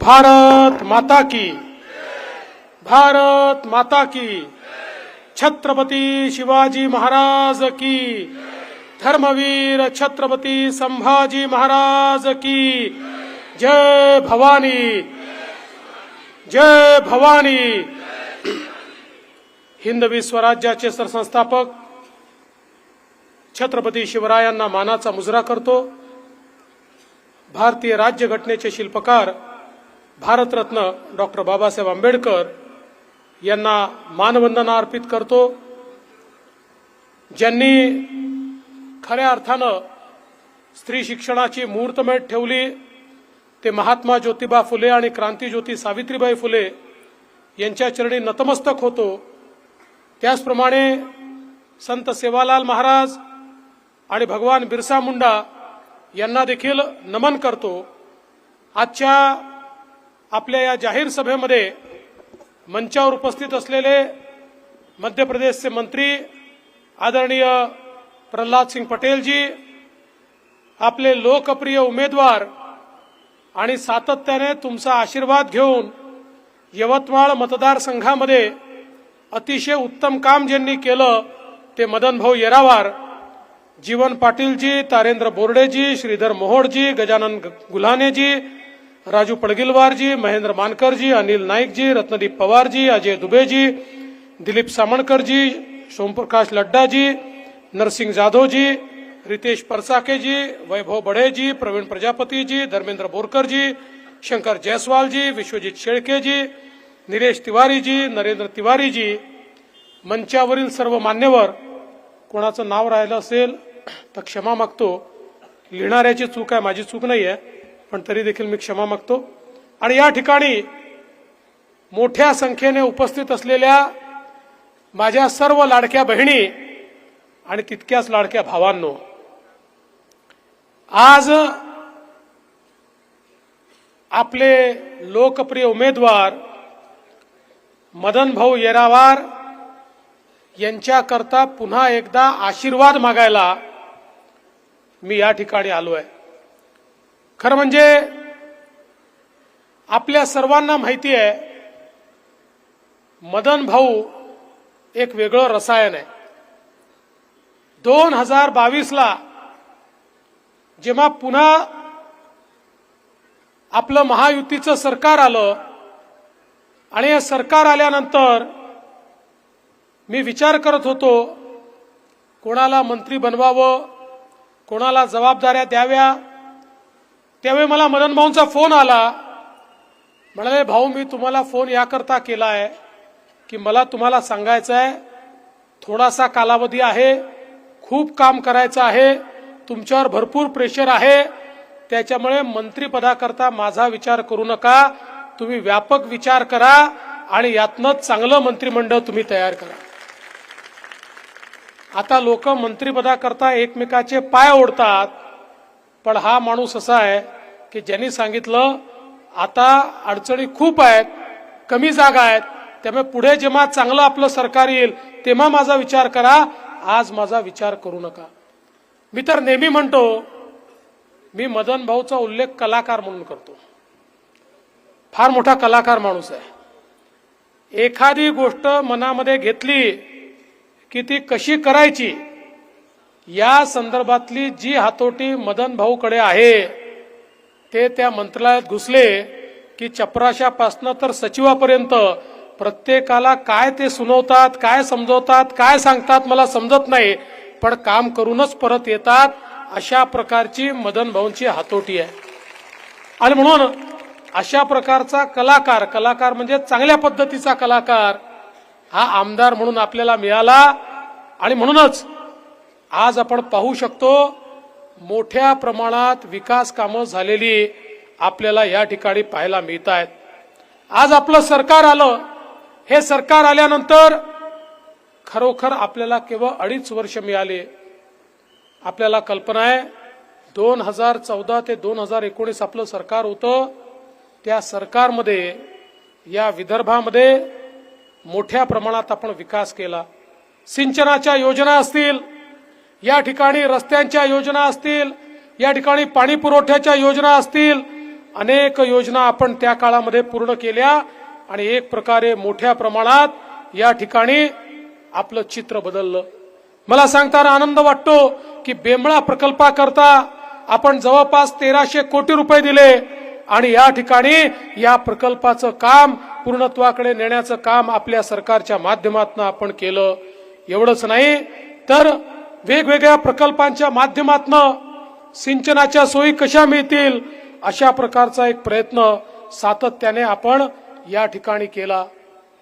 भारत माता की, भारत माता की, छत्रपती शिवाजी महाराज की, धर्मवीर छत्रपती संभाजी महाराज की, जय भवानी, जय भवानी। हिंदवी स्वराज्याचे सरसंस्थापक छत्रपती शिवरायांना मानाचा मुजरा करतो। भारतीय राज्यघटनेचे शिल्पकार भारतरत्न डॉक्टर बाबासाहेब आंबेडकर यांना मानवंदना अर्पित करतो, ज्यांनी खऱ्या अर्थानं स्त्री शिक्षणाची मुहूर्तमेढ ठेवली ते महात्मा ज्योतिबा फुले आणि क्रांतिज्योती सावित्रीबाई फुले यांच्या चरणी नतमस्तक होतो। त्याचप्रमाणे संत सेवालाल महाराज आणि भगवान बिरसा मुंडा यांना देखील नमन करतो। आजच्या आपल्या या जाहीर सभेमध्ये मंचावर उपस्थित असलेले मध्य प्रदेशचे मंत्री आदरणीय प्रल्हाद सिंग पटेल जी, आपले लोकप्रिय उमेदवार आणि सातत्याने तुमचा आशीर्वाद घेऊन यवतमाळ मतदारसंघामध्ये अतिशय उत्तम काम ज्यांनी केलं ते मदन भाऊ येरावार, जीवन पाटीलजी, तारेंद्र बोर्डेजी, श्रीधर मोहोडजी, गजानन गुल्हानेजी, राजू पडगिलवारजी, महेंद्र मानकरजी, अनिल नाईकजी, रत्नदीप पवारजी, अजय दुबेजी, दिलीप सामणकरजी, सोमप्रकाश लड्डाजी, नरसिंग जाधवजी, रितेश परसाकेजी, वैभव बढेजी, प्रवीण प्रजापतीजी, धर्मेंद्र बोरकरजी, शंकर जयस्वालजी, विश्वजित शेळकेजी, निलेश तिवारीजी, नरेंद्र तिवारीजी, मंचावरील सर्व मान्यवर, कोणाचं नाव राहिलं असेल तर क्षमा मागतो। लिहिणाऱ्याची चूक आहे, माझी चूक नाही आहे, पण तरी देखील मी क्षमा मागतो। आणि या ठिकाणी मोठ्या संख्येने उपस्थित असलेल्या माझ्या सर्व लाडक्या बहिणी आणि तितक्याच लाडक्या भावांनो, आज आपले लोकप्रिय उमेदवार मदन भाऊ येरावार यांच्याकरता पुन्हा एकदा आशीर्वाद मागायला मी या ठिकाणी आलो आहे। खरं म्हणजे आपल्या सर्वांना माहिती आहे मदन भाऊ एक वेगळं रसायन आहे। 2022ला जेव्हा पुन्हा आपलं महायुतीचं सरकार आलं आणि हे सरकार आल्यानंतर मी विचार करत होतो कोणाला मंत्री बनवावं, कोणाला जबाबदाऱ्या द्याव्या। त्यावेळी मला मदन भाऊंचा फोन आला, म्हणाले भाऊ मी तुम्हाला फोन याकरता केला आहे की मला तुम्हाला सांगायचं आहे थोडासा कालावधी आहे, खूप काम करायचं आहे, तुमच्यावर भरपूर प्रेशर आहे, त्याच्यामुळे मंत्रिपदाकरता माझा विचार करू नका, तुम्ही व्यापक विचार करा आणि यातनंच चांगलं मंत्रिमंडळ तुम्ही तयार करा। आता लोक मंत्रिपदाकरता एकमेकाचे पाय ओढतात, पण हा माणूस असा आहे की ज्यांनी सांगितलं आता अडचणी खूप आहेत, कमी जागा आहेत, त्यामुळे पुढे जेव्हा चांगलं आपलं सरकार येईल तेव्हा माझा विचार करा, आज माझा विचार करू नका। मी तर नेहमी म्हणतो मी मदन भाऊचा उल्लेख कलाकार म्हणून करतो, फार मोठा कलाकार माणूस आहे। एखादी गोष्ट मनामध्ये घेतली की ती कशी करायची या संदर्भातली जी हातोटी मदन भाऊकडे आहे ते त्या मंत्रालयात घुसले की चपराशापासनं तर सचिवापर्यंत प्रत्येकाला काय ते सुनवतात, काय समजवतात, काय सांगतात मला समजत नाही, पण काम करूनच परत येतात। अशा प्रकारची मदन भाऊंची हातोटी आहे। आणि म्हणून अशा प्रकारचा कलाकार, कलाकार म्हणजे चांगल्या पद्धतीचा कलाकार हा आमदार म्हणून आपल्याला मिळाला। आणि म्हणूनच आज आपण पाहू शकतो मोठ्या प्रमाणात विकास कामं झालेली आपल्याला या ठिकाणी पाहायला मिळत आहेत। आज आपलं सरकार आलं, हे सरकार आल्यानंतर खरोखर आपल्याला केवळ 2.5 वर्ष मिळाले। आपल्याला कल्पना आहे 2014 ते 2019 आपलं सरकार होतं, त्या सरकारमध्ये या विदर्भामध्ये मोठ्या प्रमाणात आपण विकास केला। सिंचनाच्या योजना असतील, या ठिकाणी रस्त्यांच्या योजना असतील, या ठिकाणी पाणी पुरवठ्याच्या योजना असतील, अनेक योजना आपण त्या काळामध्ये पूर्ण केल्या आणि एक प्रकारे मोठ्या प्रमाणात या ठिकाणी आपलं चित्र बदललं. मला सांगताना आनंद वाटतो की बेंबळा प्रकल्पाकरता आपण जवळपास 1300 कोटी रुपये दिले आणि या ठिकाणी या प्रकल्पाचं काम पूर्णत्वाकडे नेण्याचं काम आपल्या सरकारच्या माध्यमातून आपण केलं. एवढंच नाही तर वेगवेगळ्या प्रकल्पांच्या माध्यमातून सिंचनाच्या सोयी कशा मिळतील अशा प्रकारचा एक प्रयत्न सातत्याने आपण या ठिकाणी केला.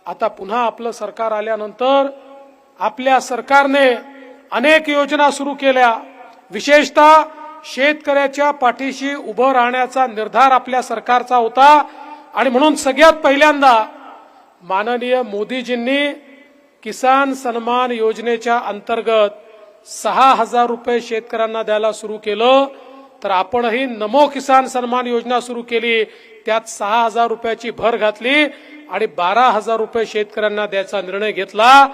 आता पुन्हा आपलं सरकार आल्यानंतर आपल्या सरकारने अनेक योजना सुरू केल्या. विशेषतः शेतकऱ्याच्या पाठीशी उभं राहण्याचा निर्धार आपल्या सरकारचा होता आणि म्हणून सगळ्यात पहिल्यांदा माननीय मोदीजींनी किसान सन्मान योजनेच्या अंतर्गत 6,000 रुपये शेतकऱ्यांना द्यायला सुरू केलं. तर आपणही नमो किसान सन्मान योजना सुरू केली. त्यात 6,000 रुपयाची भर घातली आणि 12,000 रुपये शेतकऱ्यांना द्यायचा निर्णय घेतला.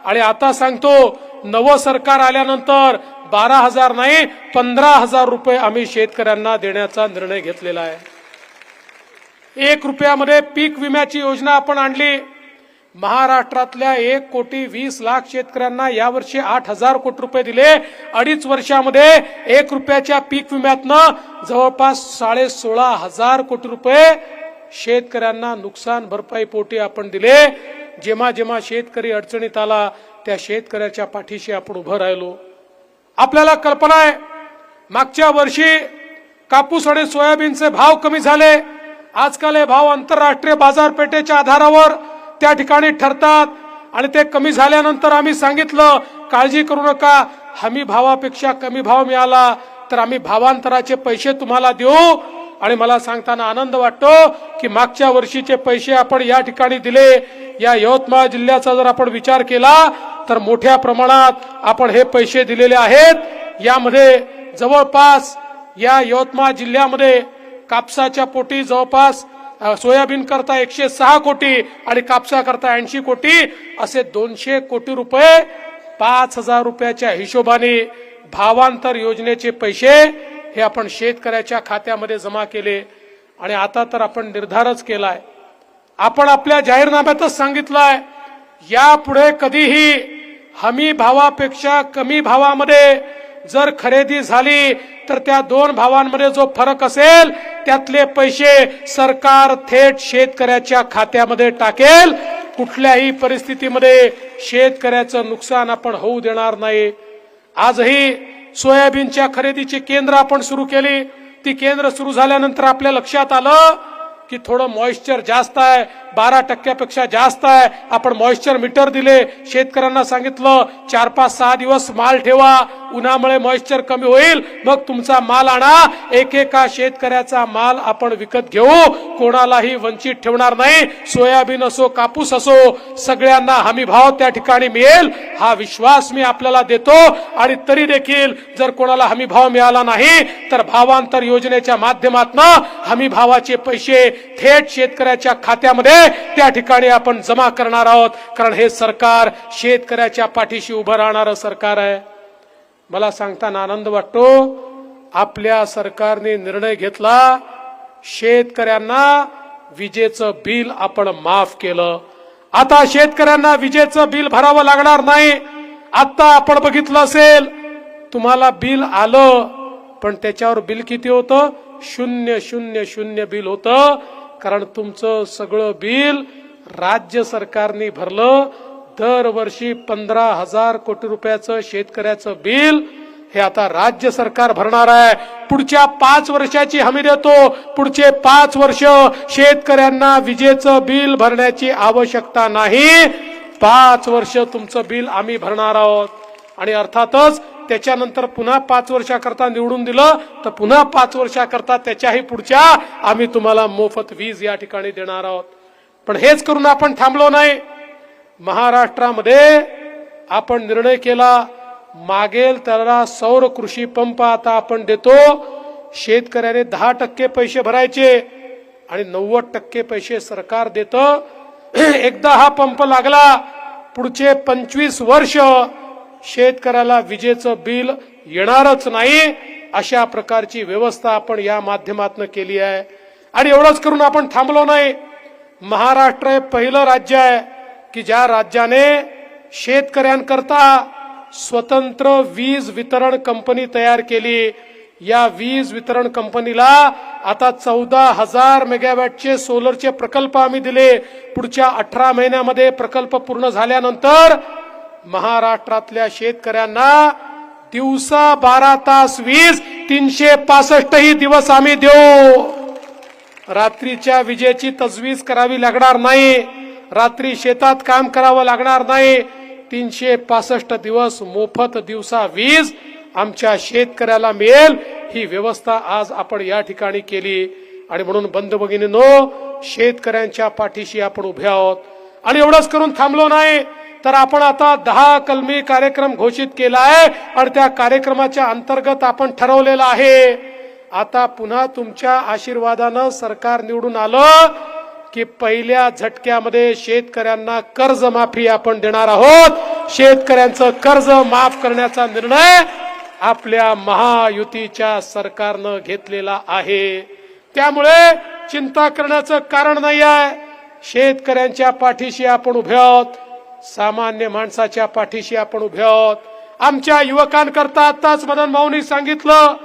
आणि आता सांगतो नवं सरकार आल्यानंतर 12,000 नाही 15,000 रुपये आम्ही शेतकऱ्यांना देण्याचा निर्णय घेतलेला आहे. 1 रुपयामध्ये पीक विम्याची योजना आपण आणली. महाराष्ट्रातल्या 1,20,00,000 शेतकऱ्यांना यावर्षी 8,000 कोटी रुपये दिले. 2.5 वर्षामध्ये 1 रुपयाच्या पीक विम्यातनं जवळपास 16,500 कोटी रुपये शेतकऱ्यांना नुकसान भरपाई पोटी आपण दिले. जेव्हा जेव्हा शेतकरी अडचणीत आला त्या शेतकऱ्याच्या पाठीशी आपण उभं राहिलो. आपल्याला कल्पना आहे मागच्या वर्षी कापूस आणि सोयाबीनचे भाव कमी झाले. आजकाल हे भाव आंतरराष्ट्रीय बाजारपेठेच्या आधारावर त्या ठिकाणी ठरतात आणि ते कमी झाल्यानंतर आम्ही सांगितलं काळजी करू नका, हमी भावापेक्षा कमी भाव मिळाला तर आम्ही भावांतराचे पैसे तुम्हाला देऊ. आणि मला सांगताना आनंद वाटतो की मागच्या वर्षीचे पैसे आपण या ठिकाणी दिले. या यवतमाळ जिल्ह्याचा जर आपण विचार केला तर मोठ्या प्रमाणात आपण हे पैसे दिलेले आहेत. यामध्ये जवळपास या यवतमाळ जिल्ह्यामध्ये कापसाच्या पोटी जवळपास सोयाबीन करता 106 कोटी आणि कापसा करता 80 कोटी असे 200 कोटी रुपये 5,000 रुपयाच्या हिशोबाने भावांतर योजनेचे पैसे हे आपण शेतकऱ्याच्या खात्यामध्ये जमा केले. आणि आता तर आपण निर्धारच केलाय, आपण आपल्या जाहीरनाम्यातच सांगितलंय यापुढे कधीही हमी भावापेक्षा कमी भावामध्ये जर खरेदी झाली तर त्या 2 भावांमध्ये जो फरक असेल त्यातले पैसे सरकार थेट शेतकऱ्याच्या खात्यामध्ये टाकेल. कुठल्याही परिस्थितीमध्ये शेतकऱ्याचं नुकसान आपण होऊ देणार नाही. आजही सोयाबीनच्या खरेदीची केंद्र आपण सुरू केली. ती केंद्र सुरू झाल्यानंतर आपल्या लक्षात आलं की थोडं मॉइश्चर जास्त आहे, 12% जास्त आहे. आपण मॉइश्चर मीटर दिले, शेतकऱ्यांना सांगितलं 4-5-6 दिवस माल ठेवा, उन्हामुळे मॉइश्चर कमी होईल, मग तुमचा माल आणा. एकेका शेतकऱ्याचा माल आपण विकत घेऊ, कोणालाही वंचित ठेवणार नाही. सोयाबीन असो कापूस असो सगळ्यांना हमी भाव त्या ठिकाणी मिळेल हा विश्वास मी आपल्याला देतो. आणि तरी देखील जर कोणाला हमी भाव मिळाला नाही तर भावांतर योजनेच्या माध्यमातून हमी भावाचे पैसे थेट शेतकऱ्याच्या खात्यामध्ये त्या ठिकाणी आपण जमा करणार आहोत. कारण हे सरकार शेतकऱ्याच्या पाठीशी उभं राहणारं सरकार आहे. मला सांगताना आनंद वाटतो आपल्या सरकारने निर्णय घेतला शेतकऱ्यांना विजेचं बिल आपण माफ केलं. आता शेतकऱ्यांना विजेचं बिल भरावं लागणार नाही. आता आपण बघितलं असेल तुम्हाला बिल आलं पण त्याच्यावर बिल किती होतं? 000 बिल होतं. कारण तुमचं सगळं बिल राज्य सरकारने भरलं. दरवर्षी 15,000 कोटी रुपयाचं शेतकऱ्याचं बिल हे आता राज्य सरकार भरणार आहे. पुढच्या 5 वर्षाची हमी देतो. पुढचे 5 वर्ष शेतकऱ्यांना विजेचं बिल भरण्याची आवश्यकता नाही. 5 वर्ष तुमचं बिल आम्ही भरणार आहोत. आणि अर्थातच त्याच्यानंतर पुन्हा 5 वर्षाकरता निवडून दिलं तर पुन्हा 5 वर्षाकरता त्याच्याही पुढच्या आम्ही तुम्हाला मोफत वीज या ठिकाणी देणार आहोत. पण हेच करून आपण थांबलो नाही. महाराष्ट्रामध्ये आपण निर्णय केला मागेल त्याला सौर कृषी पंप आता आपण देतो. शेतकऱ्याने 10% पैसे भरायचे आणि 90% पैसे सरकार देतं. एकदा हा पंप लागला पुढचे 25 वर्ष शेतकऱ्याला विजेचं बिल येणारच नाही. अशा प्रकारची व्यवस्था आपण या माध्यमातून केली आहे. आणि एवढंच करून आपण थांबलो नाही. महाराष्ट्र हे पहिलं राज्य आहे की ज्या राज्याने शेतकऱ्यांकरता स्वतंत्र वीज वितरण कंपनी तयार केली. या वीज वितरण कंपनीला आता 14,000 मेगावॅटचे सोलरचे प्रकल्प आम्ही दिले. पुढच्या 18 महिन्यामध्ये प्रकल्प पूर्ण झाल्यानंतर महाराष्ट्रातल्या शेतकऱ्यांना दिवसा 12 तास वीज 365 दिवस आम्ही देऊ. रात्रीच्या विजेची तजवीज करावी लागणार नाही, रात्री शेतात काम करावं लागणार नाही. 365 दिवस मोफत दिवसा वीज आमच्या शेतकऱ्याला मिळेल. ही व्यवस्था आज आपण या ठिकाणी केली. आणि म्हणून बंधू भगिनींनो, शेतकऱ्यांच्या पाठीशी आपण उभे आहोत. आणि एवढंच करून थांबलो नाही तर आपण आता 10 कलमी कार्यक्रम घोषित केला आहे आणि त्या कार्यक्रमाच्या अंतर्गत आपण ठरवलेलं आहे, आता पुन्हा तुमच्या आशीर्वादानं सरकार निवडून आलं की पहिल्या झटक्यामध्ये शेतकऱ्यांना कर्जमाफी आपण देणार आहोत. शेतकऱ्यांचं कर्ज माफ करण्याचा निर्णय आपल्या महायुतीच्या सरकारनं घेतलेला आहे. त्यामुळे चिंता करण्याचं कारण नाही आहे. शेतकऱ्यांच्या पाठीशी आपण उभे आहोत, सामान्य माणसाच्या पाठीशी आपण उभे आहोत. आमच्या युवकांकरता आताच मदन भाऊंनी सांगितलं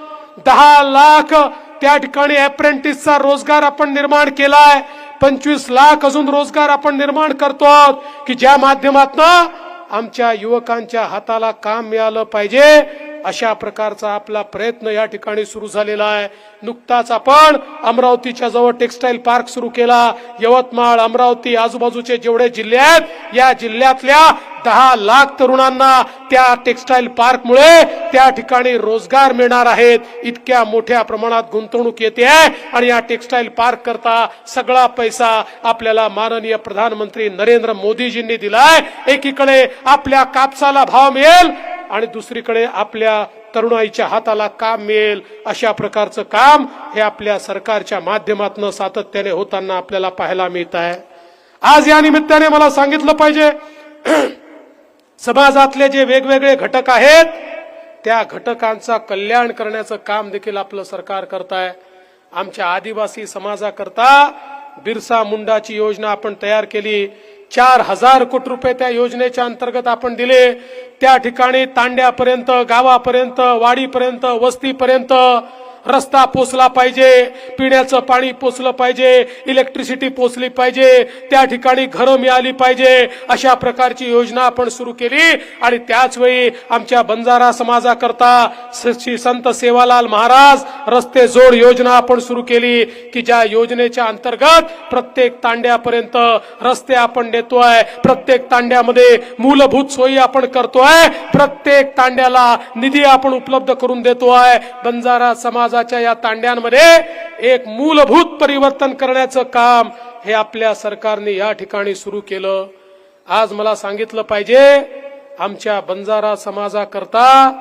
10 लाख त्या ठिकाणी अप्रेंटिसचा रोजगार आपण निर्माण केलाय. 25 लाख अजून रोजगार आपण निर्माण करतो आहोत की ज्या माध्यमातून आमच्या युवकांच्या हाताला काम मिळालं पाहिजे. अशा प्रकारचा आपला प्रयत्न या ठिकाणी सुरू झालेला आहे. नुकताच आपण अमरावतीच्या जवळ टेक्सटाईल पार्क सुरू केला. यवतमाळ, अमरावती आजूबाजूचे जेवढे जिल्हे आहेत या जिल्ह्यातल्या 10 लाख तरुणांना त्या टेक्सटाईल पार्कमुळे त्या ठिकाणी रोजगार मिळणार आहेत. इतक्या मोठ्या प्रमाणात गुंतवणूक येते आहे आणि या टेक्सटाईल पार्क करता सगळा पैसा आपल्याला माननीय प्रधानमंत्री नरेंद्र मोदीजींनी दिलाय. एकीकडे आपल्या कापसाला भाव मिळेल आणि दुसरीकडे आपल्या तरुणाईच्या हाताला काम मिळेल. अशा प्रकारचं काम हे आपल्या सरकारच्या माध्यमातून सातत्याने होताना आपल्याला पाहायला मिळत आहे. आज या निमित्ताने मला सांगितलं पाहिजे, समाजातले जे वेगवेगळे घटक आहेत त्या घटकांचा कल्याण करण्याचं काम देखील आपलं सरकार करत आहे. आमच्या आदिवासी समाजाकरता बिरसा मुंडाची योजना आपण तयार केली. 4,000 कोटी रुपये त्या योजनेच्या अंतर्गत आपण दिले. त्या ठिकाणी तांड्यापर्यंत, गावापर्यंत, वाडीपर्यंत, वस्तीपर्यंत रस्ता पोचला पाहिजे, पिण्याचं पाणी पोचलं पाहिजे, इलेक्ट्रिसिटी पोचली पाहिजे, त्या ठिकाणी घरं मिळाली पाहिजे. अशा प्रकारची योजना आपण सुरू केली. आणि त्याच वेळी आमच्या बंजारा समाजाकरता श्री संत सेवालाल महाराज रस्ते जोड योजना आपण सुरू केली की ज्या योजनेच्या अंतर्गत प्रत्येक तांड्यापर्यंत रस्ते आपण देतोय. प्रत्येक तांड्यामध्ये मूलभूत सोयी आपण करतोय. प्रत्येक तांड्याला निधी आपण उपलब्ध करून देतोय. बंजारा समाज या तांड्यांमध्ये एक मूलभूत परिवर्तन करण्याचं काम हे आपल्या सरकारने या ठिकाणी सुरू केलं. आज मला सांगितलं पाहिजे, आमच्या बंजारा समाजाकरता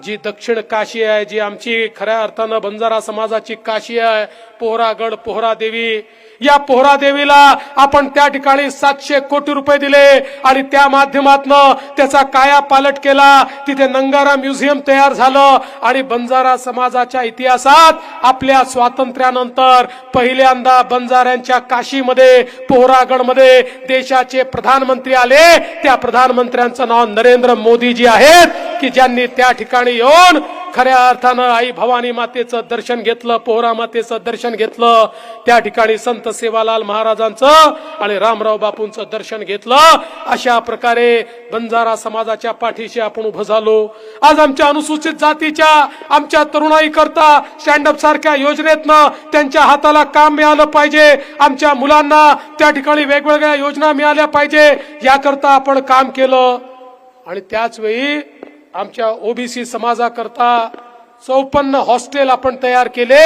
जी दक्षिण काशी आहे, जी आमची खऱ्या अर्थानं बंजारा समाजाची काशी आहे, पोहरागड, पोहरादेवी, या पोहरादेवीला आपण त्या ठिकाणी 700 कोटी रुपये दिले आणि त्या माध्यमातून त्याचा कायापालट केला. तिथे नंगारा म्युझियम तयार झालं आणि बंजारा समाजाच्या इतिहासात आपल्या स्वातंत्र्यानंतर पहिल्यांदा बंजाऱ्यांच्या काशीमध्ये, पोहरागडमध्ये देशाचे प्रधानमंत्री आले. त्या प्रधानमंत्र्यांचं नाव नरेंद्र मोदीजी आहेत की ज्यांनी त्या ठिकाणी येऊन खऱ्या अर्थानं आई भवानी मातेचं दर्शन घेतलं, पोहरा मातेचं दर्शन घेतलं. त्या ठिकाणी संत सेवालाल महाराजांचं आणि रामराव बापूंचं दर्शन घेतलं. अशा प्रकारे बंजारा समाजाच्या पाठीशी आपण उभं झालो. आज आमच्या अनुसूचित जातीच्या आमच्या तरुणाई करता स्टँडअप सारख्या योजनेतनं त्यांच्या हाताला काम मिळालं पाहिजे. आमच्या मुलांना त्या ठिकाणी वेगवेगळ्या योजना मिळाल्या पाहिजे याकरता आपण काम केलं. आणि त्याच वेळी आमच्या ओबीसी समाजाकरता 54 हॉस्टेल आपण तयार केले.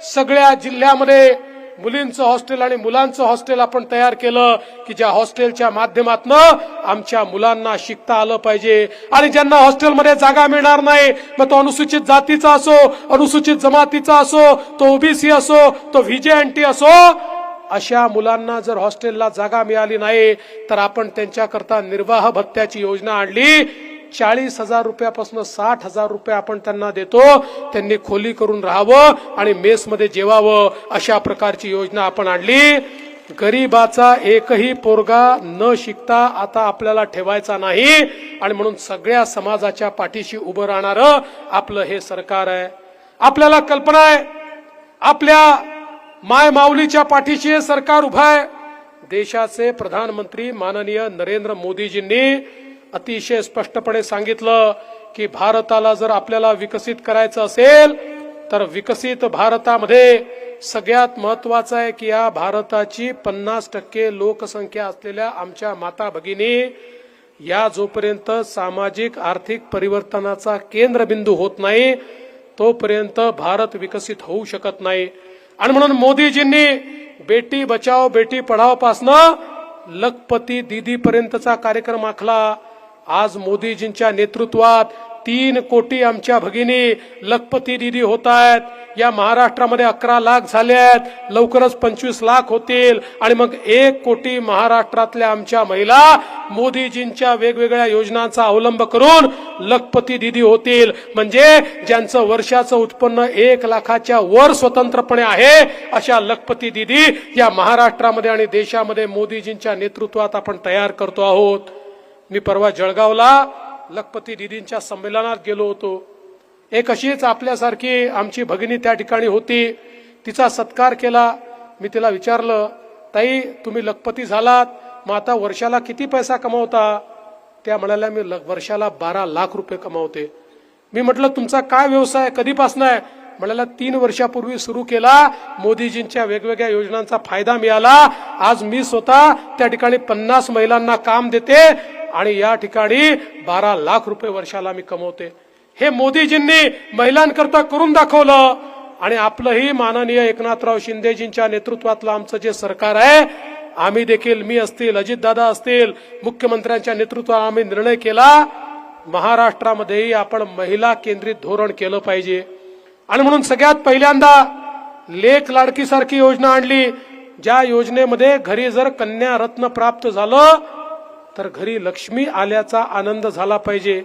सगळ्या जिल्ह्यामध्ये मुलींचं हॉस्टेल आणि मुलांचं हॉस्टेल आपण तयार केलं की ज्या हॉस्टेलच्या माध्यमातून आमच्या मुलांना शिकता आलं पाहिजे. आणि ज्यांना हॉस्टेलमध्ये जागा मिळणार नाही, मग तो अनुसूचित जातीचा असो, अनुसूचित जमातीचा असो, तो ओबीसी असो, तो व्हीजेएनटी असो, अशा मुलांना जर हॉस्टेलला जागा मिळाली नाही तर आपण त्यांच्याकरता निर्वाह भत्त्याची योजना आणली. 40,000 रुपयापासून 60,000 रुपये आपण त्यांना देतो. त्यांनी खोली करून राहावं आणि मेसमध्ये जेवावं, अशा प्रकारची योजना आपण आणली. गरीबाचा एकही पोरगा न शिकता आता आपल्याला ठेवायचा नाही आणि म्हणून सगळ्या समाजाच्या पाठीशी उभं राहणारं आपलं हे सरकार आहे. आपल्याला कल्पना आहे, आपल्या माय माऊलीच्या पाठीशी हे सरकार उभं आहे. देशाचे प्रधानमंत्री माननीय नरेंद्र मोदीजींनी अतिशय स्पष्टपणे सांगितलं की भारताला जर आपल्याला विकसित करायचं असेल तर विकसित भारतामध्ये सगळ्यात महत्वाचं आहे की या भारताची 50% लोकसंख्या असलेल्या आमच्या माता भगिनी या जोपर्यंत सामाजिक आर्थिक परिवर्तनाचा केंद्रबिंदू होत नाही तोपर्यंत भारत विकसित होऊ शकत नाही. आणि म्हणून मोदीजींनी बेटी बचाओ बेटी पढाओ पासनं लखपती दीदी पर्यंतचा कार्यक्रम आखला. आज मोदीजींच्या नेतृत्वात 3 कोटी आमच्या भगिनी लखपती दीदी होत आहेत. या महाराष्ट्रामध्ये 11 लाख झाले आहेत, लवकरच 25 लाख होतील आणि मग 1 कोटी महाराष्ट्रातल्या आमच्या महिला मोदीजींच्या वेगवेगळ्या योजनांचा अवलंब करून लखपती दीदी होतील. म्हणजे ज्यांचं वर्षाचं उत्पन्न 1 लाखाच्या वर स्वतंत्रपणे आहे अशा लखपती दीदी या महाराष्ट्रामध्ये आणि देशामध्ये मोदीजींच्या नेतृत्वात आपण तयार करतो आहोत. मी परवा जळगावला लखपती दीदींच्या संमेलनात गेलो होतो. एक अशीच आपल्यासारखी आमची भगिनी त्या ठिकाणी होती. तिचा सत्कार केला. मी तिला विचारलं, ताई तुम्ही लखपती झालात, मग आता वर्षाला किती पैसा कमावता? त्या म्हणाल्या, मी वर्षाला 12 लाख रुपये कमावते. मी म्हटलं तुमचा काय व्यवसाय, कधीपासून आहे? म्हणाल्या 3 वर्षापूर्वी सुरू केला. मोदीजींच्या वेगवेगळ्या योजनांचा फायदा मिळाला. आज मी स्वतः त्या ठिकाणी 50 महिलांना काम देते आणि या ठिकाणी 12 लाख रुपये वर्षाला मी कमवते. हे मोदीजींनी महिलांकरता करून दाखवलं. आणि आपलंही माननीय एकनाथराव शिंदेजींच्या नेतृत्वातलं आमचं जे सरकार आहे, आम्ही देखील, मी असतील, अजितदादा असतील, मुख्यमंत्र्यांच्या नेतृत्वात आम्ही निर्णय केला महाराष्ट्रामध्येही आपण महिला केंद्रित धोरण केलं पाहिजे. आणि म्हणून सगळ्यात पहिल्यांदा लेक लाडकी सारखी योजना आणली, ज्या योजनेमध्ये घरी जर कन्या रत्न प्राप्त झालं तर घरी लक्ष्मी आल्याचा आनंद झाला पाहिजे,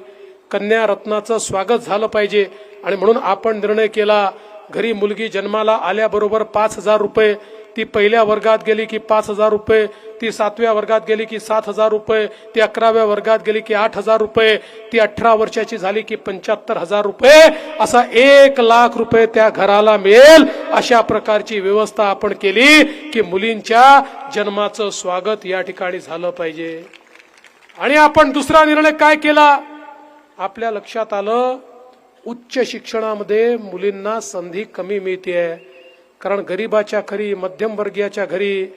कन्या रत्नाचं स्वागत झालं पाहिजे. आणि म्हणून आपण निर्णय केला, घरी मुलगी जन्माला आल्याबरोबर 5,000 रुपये, ती पहिल्या वर्गात गेली की 5,000 रुपये, ती 7व्या वर्गात गेली की 7,000 रुपये, ती 11व्या वर्गात गेली की 8,000 रुपये, ती 18 वर्षाची झाली की 75,000 रुपये, असा 1 लाख रुपये त्या घराला मिळेल. अशा प्रकारची व्यवस्था आपण केली की मुलींच्या जन्माचं स्वागत या ठिकाणी झालं पाहिजे. आणि आपण दुसरा निर्णय काय केला? आपल्या लक्षात आलं उच्च शिक्षणामध्ये मुलींना संधी कमी मिळते. कारण गरीबाच्या घरी, मध्यमवर्गीयाच्या घरी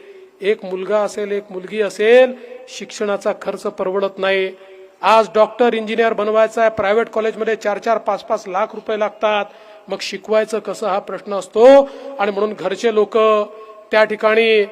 एक मुलगा असेल, एक मुलगी असेल, शिक्षणाचा खर्च परवडत नाही. आज डॉक्टर, इंजिनियर बनवायचा आहे, प्रायव्हेट कॉलेजमध्ये 4-4, 5-5 लाख रुपये लागतात. मग शिकवायचं कसं हा प्रश्न असतो. आणि म्हणून घरचे लोक त्या ठिकाणी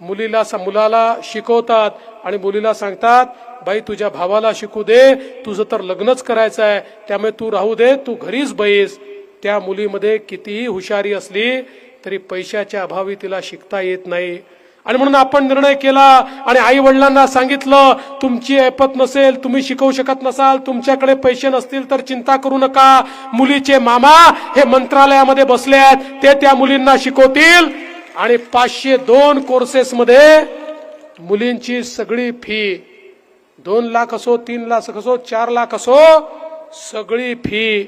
मुलाला शिकवतात आणि मुलीला सांगतात, बाई तुझ्या भावाला शिकू दे, तुझं तर लग्नच करायचं आहे, त्यामुळे तू राहू दे, तू घरीच बैस. त्या मुलीमध्ये कितीही हुशारी असली तरी पैशाच्या अभावी तिला शिकता येत नाही. आणि म्हणून आपण निर्णय केला आणि आई वडिलांना सांगितलं, तुमची ऐपत नसेल, तुम्ही शिकवू शकत नसाल, तुमच्याकडे पैसे नसतील तर चिंता करू नका. मुलीचे मामा हे मंत्रालयामध्ये बसले आहेत, ते त्या मुलींना शिकवतील. आणि 502 कोर्सेसमध्ये मुलींची सगळी फी, 2 लाख असो, 3 लाख असो, 4 लाख असो, सगळी फी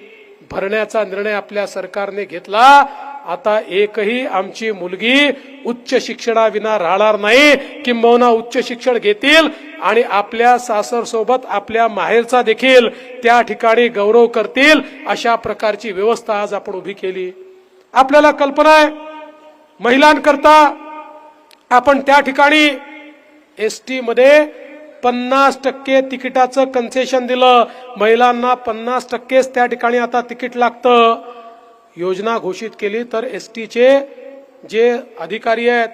भरण्याचा निर्णय आपल्या सरकारने घेतला. आता एकही आमची मुलगी उच्च शिक्षणाविना राहणार नाही, किंबहुना उच्च शिक्षण घेतील आणि आपल्या सासर सोबत आपल्या माहेरचा देखील त्या ठिकाणी गौरव करतील. अशा प्रकारची व्यवस्था आज आपण उभी केली. आपल्याला कल्पना आहे, महिलांकरता आपण त्या ठिकाणी एसटी मध्ये 50% तिकिटाचं कन्सेशन दिलं. महिलांना 50%च त्या ठिकाणी आता तिकीट लागतं. योजना घोषित केली तर एसटीचे जे अधिकारी आहेत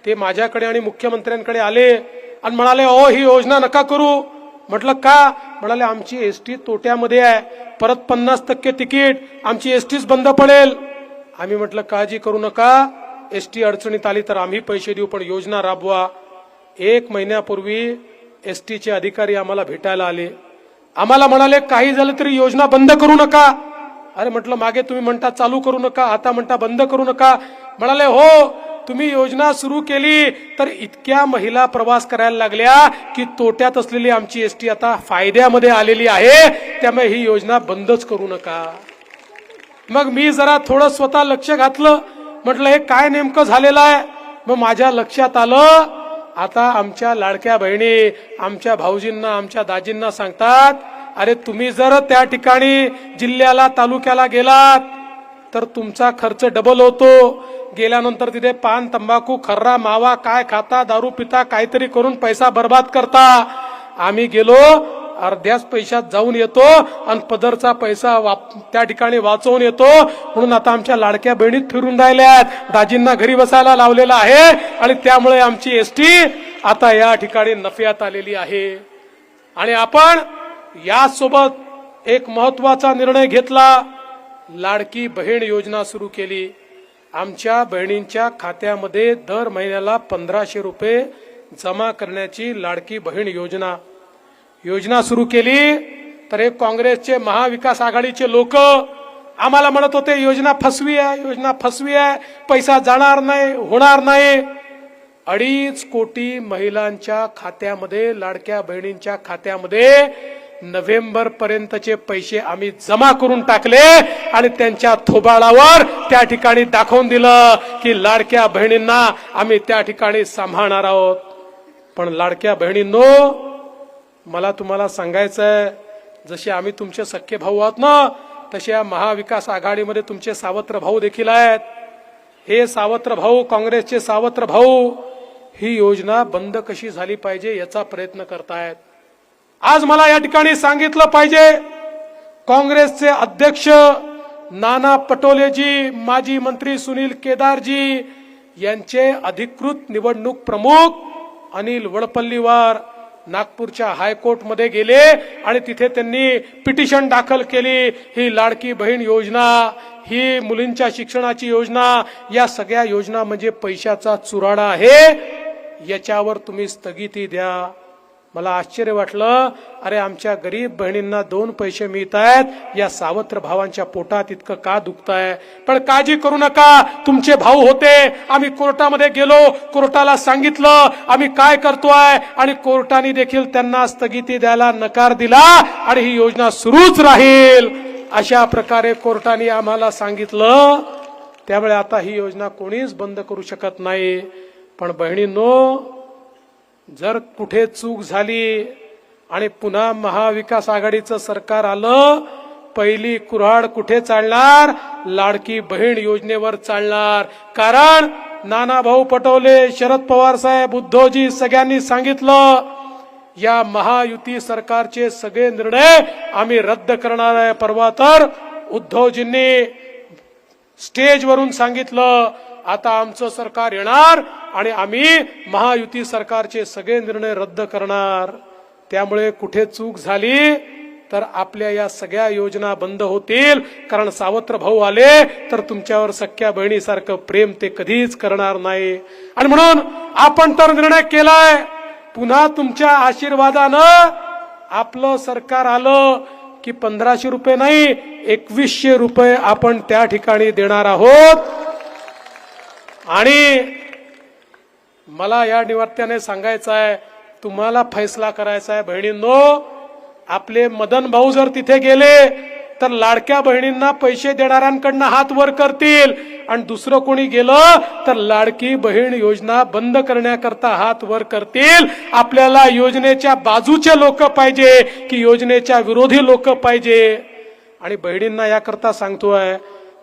ते माझ्याकडे आणि मुख्यमंत्र्यांकडे आले आणि म्हणाले, ओ ही योजना नका करू. म्हटलं का? म्हणाले आमची एसटी तोट्यामध्ये आहे, परत 50% तिकीट, आमची एसटीच बंद पडेल. आम्ही म्हटलं काळजी करू नका, एसटी अडचणीत आली तर आम्ही पैसे देऊ, पण योजना राबवा. 1 महिन्यापूर्वी एसटीचे अधिकारी आम्हाला भेटायला आले. आम्हाला म्हणाले काही झालं तरी योजना बंद करू नका. अरे म्हटलं मागे तुम्ही म्हणता चालू करू नका, आता म्हणता बंद करू नका. म्हणाले हो, तुम्ही योजना सुरू केली तर इतक्या महिला प्रवास करायला लागल्या की तोट्यात असलेली आमची एसटी आता फायद्यामध्ये आलेली आहे, त्यामुळे ही योजना बंदच करू नका. मग मी जरा थोडं स्वतः लक्ष घातलं, म्हटलं हे काय नेमकं झालेलं आहे. मग माझ्या लक्षात आलं, आता आमच्या लाडक्या बहिणी आमच्या भाऊजींना आमच्या दाजींना सांगतात, अरे तुम्ही जर त्या ठिकाणी जिल्ह्याला तालुक्याला गेलात तर तुमचा खर्च डबल होतो. गेल्यानंतर तिथे पान तंबाखू खर्रा मावा काय खाता, दारू पिता, काहीतरी करून पैसा बर्बाद करता. आम्ही गेलो अर्ध्याच पैशात जाऊन येतो आणि पदरचा पैसा त्या ठिकाणी वाचवून येतो. म्हणून आता आमच्या लाडक्या बहिणीत फिरून राहिल्यात, दाजींना घरी बसायला लावलेलं आहे आणि त्यामुळे आमची एसटी आता या ठिकाणी नफ्यात आलेली आहे. आणि आपण यासोबत एक महत्वाचा निर्णय घेतला, लाडकी बहीण योजना सुरू केली. आमच्या बहिणींच्या खात्यामध्ये दर महिन्याला 1500 रुपये जमा करण्याची लाडकी बहीण योजना सुरू केली. तर एक काँग्रेसचे महाविकास आघाडीचे लोक आम्हाला म्हणत होते योजना फसवी आहे, पैसा जाणार नाही, होणार नाही. 2.5 कोटी महिलांच्या खात्यामध्ये, लाडक्या बहिणींच्या खात्यामध्ये नोव्हेंबर पर्यंतचे पैसे आम्ही जमा करून टाकले आणि त्यांच्या थोबाळावर त्या ठिकाणी दाखवून दिलं की लाडक्या बहिणींना आम्ही त्या ठिकाणी सांभाळणार आहोत. पण लाडक्या बहिणींनो, मला तुम्हाला सांगायचंय, जसे आम्ही तुमचे सख्खे भाऊ आहोत ना, तसे या महाविकास आघाडीमध्ये तुमचे सावत्र भाऊ देखील आहेत. हे सावत्र भाऊ, काँग्रेसचे सावत्र भाऊ, ही योजना बंद कशी झाली पाहिजे याचा प्रयत्न करतायत. आज मला या ठिकाणी सांगितलं पाहिजे, काँग्रेसचे अध्यक्ष नाना पटोलेजी, माजी मंत्री सुनील केदारजी यांचे अधिकृत निवडणूक प्रमुख अनिल वडपल्लीवार नागपूरच्या हायकोर्टमध्ये गेले आणि तिथे त्यांनी पिटिशन दाखल केली. ही लाडकी बहीण योजना, ही मुलींच्या शिक्षणाची योजना, या सगळ्या योजना म्हणजे पैशाचा चुराडा आहे, याच्यावर तुम्ही स्थगिती द्या. मला आश्चर्य वाटलं, अरे आमच्या गरीब बहिणींना 2 पैसे मिळत आहेत, या सावत्र भावांच्या पोटात इतकं का दुखतंय. पण काळजी करू नका, तुमचे भाऊ होते, आम्ही कोर्टामध्ये गेलो, कोर्टाला सांगितलं आम्ही काय करतोय आणि कोर्टाने देखील त्यांना स्थगिती द्यायला नकार दिला आणि ही योजना सुरूच राहील अशा प्रकारे कोर्टाने आम्हाला सांगितलं. त्यामुळे आता ही योजना कोणीच बंद करू शकत नाही. पण बहिणींनो, जर कुठे चूक झाली आणि पुन्हा महाविकास आघाडीचं सरकार आलं, पहिली कुऱ्हाड कुठे चालणार? लाडकी बहीण योजनेवर चालणार. कारण नानाभाऊ पटोले, शरद पवार साहेब, उद्धवजी सगळ्यांनी सांगितलं, या महायुती सरकारचे सगळे निर्णय आम्ही रद्द करणार आहे. परवा तर उद्धवजींनी स्टेजवरून सांगितलं, आता आमचं सरकार येणार आणि आम्ही महायुती सरकारचे सगळे निर्णय रद्द करणार. त्यामुळे कुठे चूक झाली तर आपल्या या सगळ्या योजना बंद होतील. कारण सावत्र भाऊ आले तर तुमच्यावर सख्या बहिणीसारखं प्रेम ते कधीच करणार नाही. आणि म्हणून आपण तर निर्णय केलाय, पुन्हा तुमच्या आशीर्वादानं आपलं सरकार आलं की 1500 रुपये नाही, 2100 रुपये आपण त्या ठिकाणी देणार आहोत. आणि मला या निमित्ताने सांगायचं आहे, तुम्हाला फैसला करायचा आहे बहिणींनो. आपले मदन भाऊ जर तिथे गेले तर लाडक्या बहिणींना पैसे देणाऱ्यांकडनं हात वर करतील आणि दुसरं कोणी गेलं तर लाडकी बहीण योजना बंद करण्याकरता हात वर करतील. आपल्याला योजनेच्या बाजूचे लोक पाहिजे की योजनेच्या विरोधी लोक पाहिजे. आणि बहिणींना याकरता सांगतोय,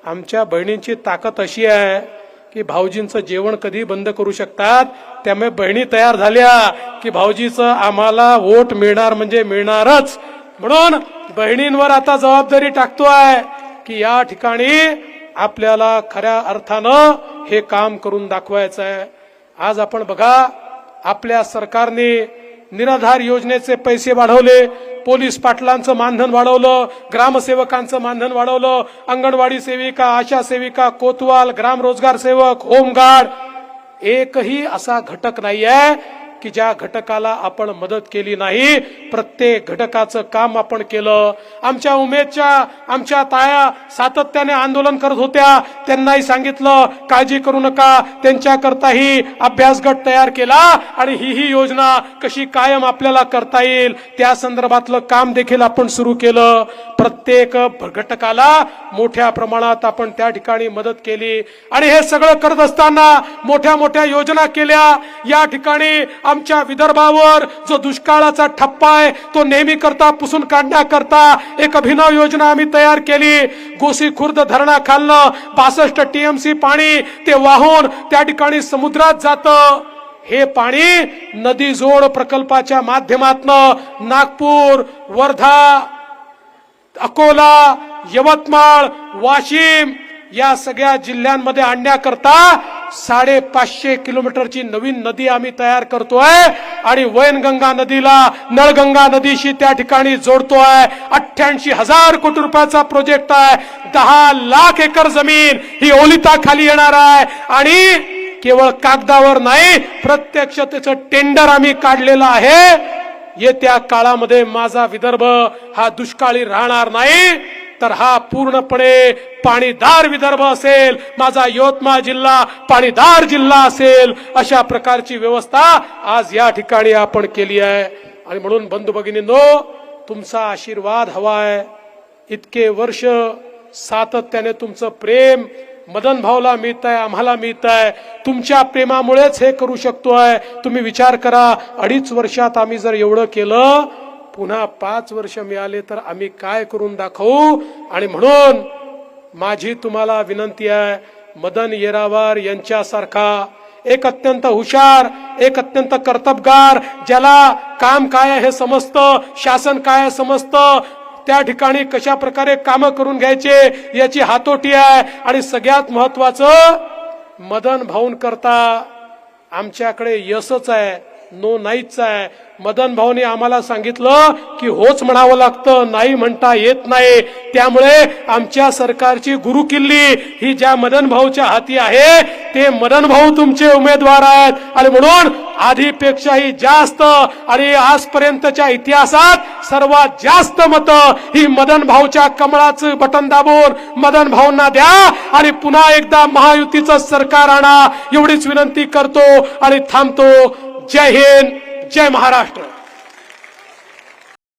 आमच्या बहिणींची ताकद अशी आहे की भाऊजींचं जेवण कधी बंद करू शकतात. त्यामुळे बहिणी तयार झाल्या की भाऊजीचं आम्हाला वोट मिळणार म्हणजे मिळणारच. म्हणून बहिणींवर आता जबाबदारी टाकतोय की या ठिकाणी आपल्याला खऱ्या अर्थानं हे काम करून दाखवायचं आहे. आज आपण बघा, आपल्या सरकारने निराधार योजनेचे पैसे वाढवले, पोलीस पाटलांचं मानधन वाढवलं, ग्रामसेवकांचं मानधन वाढवलं, अंगणवाडी सेविका, आशा सेविका, कोतवाल, ग्राम रोजगार सेवक, होमगार्ड, एकही असा घटक नाहीये की ज्या घटकाला आपण मदत केली नाही, प्रत्येक घटकाचं काम आपण केलं. आमच्या उमेदच्या आमच्या ताया सातत्याने आंदोलन करत होत्या, त्यांनाही सांगितलं काळजी करू नका, त्यांच्याकरताही अभ्यास गट तयार केला आणि ही योजना कशी कायम आपल्याला करता येईल त्या संदर्भातलं काम देखील आपण सुरू केलं. प्रत्येक घटकाला मोठ्या प्रमाणात आपण त्या ठिकाणी मदत केली आणि हे सगळं करत असताना मोठ्या मोठ्या योजना केल्या. या ठिकाणी आमच्या विदर्भावर जो दुष्काळाचा ठप्पा आहे तो नेहमी करता पुसून काढण्याकरता एक अभिनव योजना आम्ही तयार केली. गोसी खुर्द धरणाखालनं 62 TMC पाणी ते वाहून त्या ठिकाणी समुद्रात जातं. हे पाणी नदी जोड प्रकल्पाच्या माध्यमातून नागपूर, वर्धा, अकोला, यवतमाळ, वाशिम या सगळ्या जिल्ह्यांमध्ये आणण्याकरता 550 किलोमीटरची नवीन नदी आम्ही तयार करतोय आणि वैनगंगा नदीला नळगंगा नदीशी त्या ठिकाणी जोडतोय. 88,000 कोटी रुपयाचा प्रोजेक्ट आहे. 10 लाख एकर जमीन ही ओलिताखाली येणार आहे आणि केवळ कागदावर नाही, प्रत्यक्ष त्याचं टेंडर आम्ही काढलेलं आहे. येत्या काळामध्ये माझा विदर्भ हा दुष्काळी राहणार नाही, तर हा पूर्णपणे पाणीदार विदर्भ असेल. माझा यवतमाळ जिल्हा पाणीदार जिल्हा असेल. अशा प्रकारची व्यवस्था आज या ठिकाणी आपण केली आहे. आणि म्हणून बंधू भगिनींनो, तुमचा आशीर्वाद हवा आहे. इतके वर्ष सातत्याने तुमचं प्रेम मदन भाऊला मिळत आहे, आम्हाला मिळत आहे. तुमच्या प्रेमामुळेच हे करू शकतोय. तुम्ही विचार करा, 2.5 वर्षात आम्ही जर एवढं केलं, पुन्हा 5 वर्ष मिळाले तर आम्ही काय करून दाखवू. आणि म्हणून माझी तुम्हाला विनंती आहे, मदन येरावार यांच्यासारखा एक अत्यंत हुशार, एक अत्यंत कर्तबगार, ज्याला काम काय आहे हे समजतं, शासन काय आहे समजतं, त्या ठिकाणी कशा प्रकारे काम करून घ्यायचे याची हातोटी आहे. आणि सगळ्यात महत्वाचं, मदन भाऊन करता आमच्याकडे यशच आहे, नो नाहीच आहे. मदन भाऊने आम्हाला सांगितलं की होच म्हणावं लागतं, नाही म्हणता येत नाही. त्यामुळे आमच्या सरकारची गुरुकिल्ली ही ज्या मदन भाऊच्या हाती आहे, ते मदन भाऊ तुमचे उमेदवार आहेत. आणि म्हणून आधीपेक्षाही जास्त आणि आजपर्यंतच्या इतिहासात सर्वात जास्त मतं ही मदन भाऊच्या कमळाचं बटन दाबून मदन भाऊंना द्या आणि पुन्हा एकदा महायुतीचं सरकार आणा, एवढीच विनंती करतो आणि थांबतो. जय हिंद, जय महाराष्ट्र.